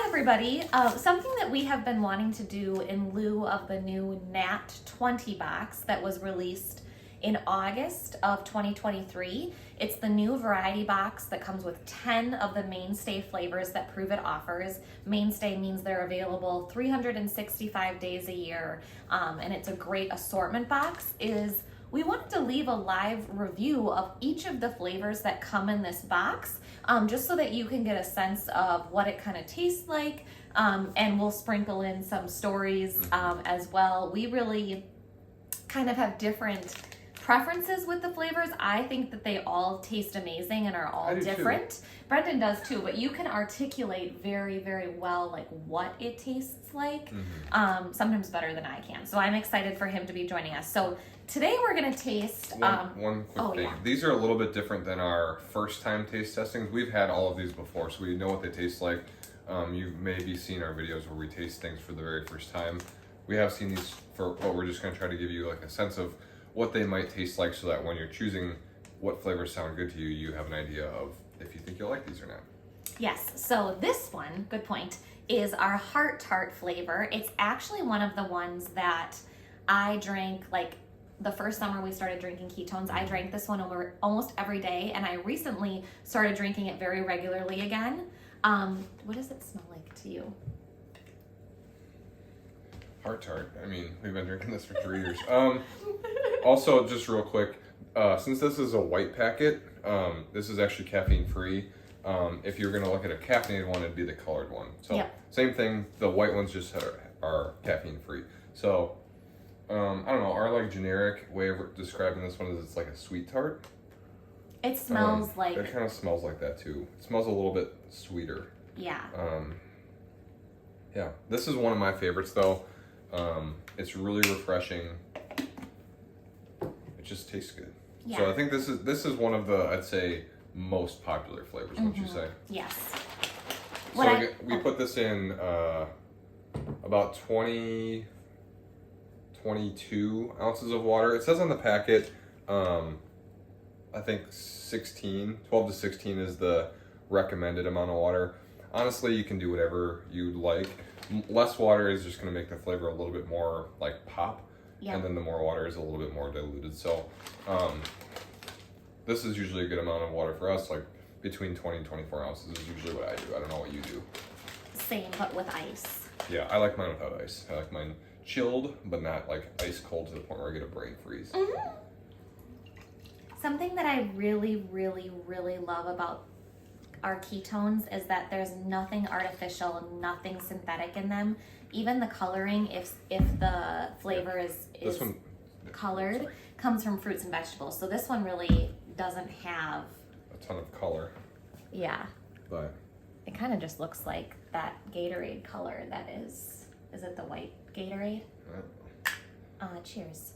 everybody. Something that we have been wanting to do in lieu of the new Nat 20 box that was released in August of 2023. It's the new variety box that comes with 10 of the mainstay flavors that Prove It offers. Mainstay means they're available 365 days a year, and it's a great assortment box. We wanted to leave a live review of each of the flavors that come in this box, just so that you can get a sense of what it kind of tastes like, and we'll sprinkle in some stories as well. We really kind of have different preferences with the flavors. I think that they all taste amazing and are all different. Too. Brendan does too, but you can articulate very, very well like what it tastes like, sometimes better than I can. So I'm excited for him to be joining us. So today we're gonna taste one quick thing. Yeah. These are a little bit different than our first time taste testings. We've had all of these before, so we know what they taste like. You've maybe seen our videos where we taste things for the very first time. We have seen these but we're just gonna try to give you like a sense of what they might taste like, so that when you're choosing what flavors sound good to you, you have an idea of if you think you'll like these or not. Yes, so this one, good point, is our Heart Tart flavor. It's actually one of the ones that I drank like the first summer we started drinking ketones. I drank this one over almost every day, and I recently started drinking it very regularly again. What does it smell like to you? Heart Tart. I mean, we've been drinking this for 3 years. Also, just real quick, since this is a white packet, this is actually caffeine free. If you're gonna look at a caffeinated one, it'd be the colored one. So same thing. The white ones just are caffeine free. So I don't know. Our like generic way of describing this one is it's like a sweet tart. It smells like. It kind of smells like that too. It smells a little bit sweeter. Yeah. Yeah. This is one of my favorites though. It's really refreshing. It just tastes good. Yeah. So I think this is one of the, I'd say, most popular flavors, wouldn't you say? Yes. So we put this in about 22 ounces of water. It says on the packet, I think 12 to 16 is the recommended amount of water. Honestly, you can do whatever you'd like. Less water is just going to make the flavor a little bit more like pop, and then the more water is a little bit more diluted. So this is usually a good amount of water for us, like between 20 and 24 ounces is usually what I do. I don't know what you do. Same, but with ice. Yeah, I like mine without ice. I like mine chilled, but not like ice cold to the point where I get a brain freeze. Something that I really, really, really love about our ketones is that there's nothing artificial, nothing synthetic in them. Even the coloring, if the flavor is colored, comes from fruits and vegetables. So this one really doesn't have a ton of color. Yeah. But it kind of just looks like that Gatorade color that is it the white Gatorade? Cheers.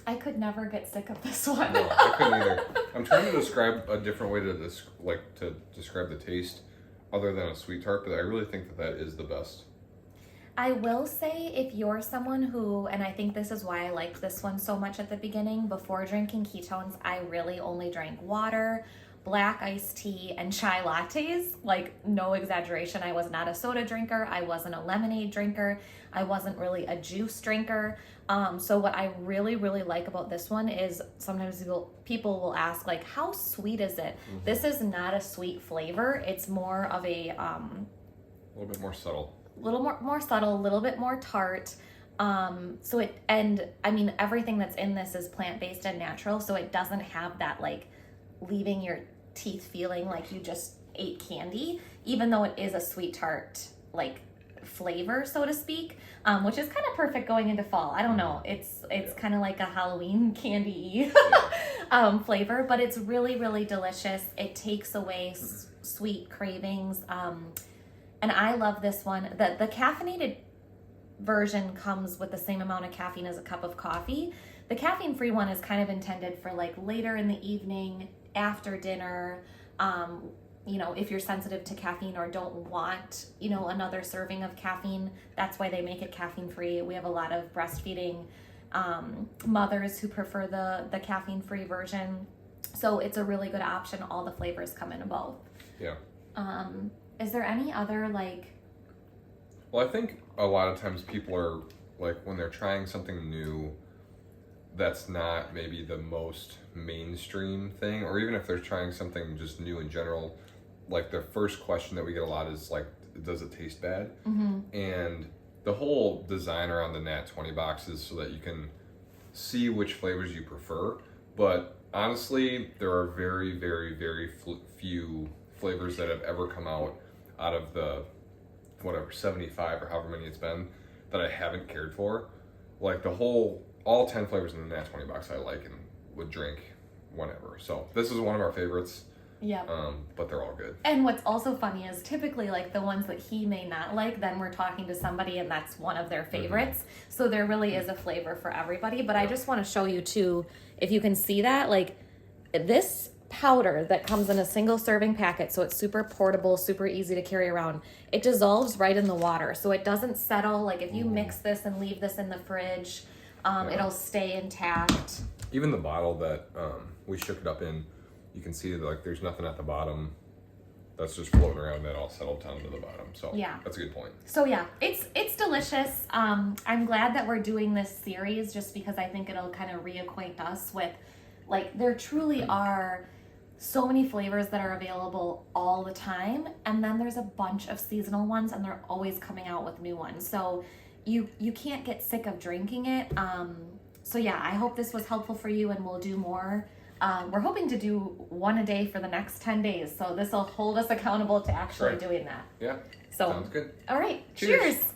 I could never get sick of this one. No, I couldn't either. I'm trying to describe a different way to describe the taste other than a sweet tart, but I really think that is the best. I will say, if you're someone who, and I think this is why I liked this one so much at the beginning, before drinking ketones, I really only drank water, black iced tea, and chai lattes. Like, no exaggeration. I was not a soda drinker. I wasn't a lemonade drinker. I wasn't really a juice drinker. So what I really, really like about this one is sometimes people will ask, like, how sweet is it? This is not a sweet flavor. It's more of a little bit more subtle. A little more subtle, a little bit more tart. Everything that's in this is plant-based and natural, so it doesn't have that like leaving your teeth feeling like you just ate candy, even though it is a sweet tart like flavor, so to speak, which is kind of perfect going into fall. I don't know, it's kind of like a Halloween candy flavor, but it's really, really delicious. It takes away sweet cravings, and I love this one. The caffeinated version comes with the same amount of caffeine as a cup of coffee. The caffeine-free one is kind of intended for like later in the evening, after dinner, if you're sensitive to caffeine or don't want, another serving of caffeine. That's why they make it caffeine-free. We have a lot of breastfeeding mothers who prefer the caffeine-free version. So it's a really good option. All the flavors come in both. Yeah. Is there any other like? Well, I think a lot of times people are like when they're trying something new that's not maybe the most mainstream thing, or even if they're trying something just new in general, like the first question that we get a lot is like, does it taste bad? Mm-hmm. And the whole design around the Nat 20 box is so that you can see which flavors you prefer. But honestly, there are very, very, very few flavors that have ever come out of the, whatever, 75 or however many it's been, that I haven't cared for. Like all 10 flavors in the Nat 20 box I like and would drink whenever. So this is one of our favorites. Yeah. But they're all good. And what's also funny is typically like the ones that he may not like, then we're talking to somebody and that's one of their favorites. Mm-hmm. So there really is a flavor for everybody. But I just want to show you too, if you can see that, like this powder that comes in a single serving packet, so it's super portable, super easy to carry around. It dissolves right in the water, so it doesn't settle. Like if you mix this and leave this in the fridge, it'll stay intact. Even the bottle that we shook it up in, you can see that like there's nothing at the bottom that's just floating around that all settled down to the bottom. So yeah, that's a good point. So yeah, it's delicious. I'm glad that we're doing this series just because I think it'll kind of reacquaint us with, like, there truly are so many flavors that are available all the time, and then there's a bunch of seasonal ones, and they're always coming out with new ones. So you can't get sick of drinking it. So yeah, I hope this was helpful for you, and we'll do more. We're hoping to do one a day for the next 10 days, so this will hold us accountable to actually doing that. Yeah. So sounds good. All right. Cheers. Cheers.